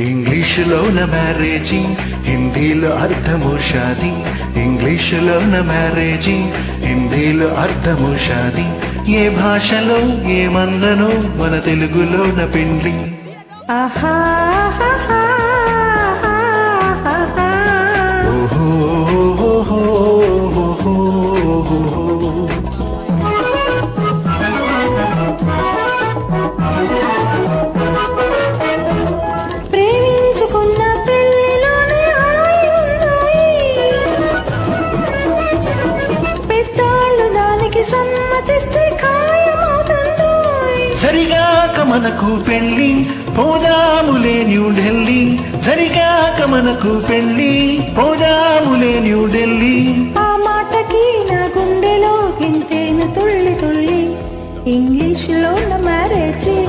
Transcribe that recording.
ఇంగ్లీషులోన marriage, హిందీలో అర్థము Shaadi. ఇంగ్లీషులోన marriage, హిందీలో అర్థము షాదీ. ఏ భాషలో ఏమన్ననో మన తెలుగులోన పెండ్లి. ఆహా ప్రేమించుకున్న పెళ్లిలోనే హాయి ఉందాయి. పెద్దాళ్ళు దానికి సమ్మతిస్తే ఖాయమవుతుందోయ్. జరిగాక మనకు పెళ్లి పోదాములే న్యూఢిల్లీ. జరిగాక మనకు పెళ్లి పోదాములే న్యూఢిల్లీ. ఆ మాటకి నా గుండెలో గింతేను తుళ్ళి తుళ్ళి. ఇంగ్లీషులో మ్యారేజీ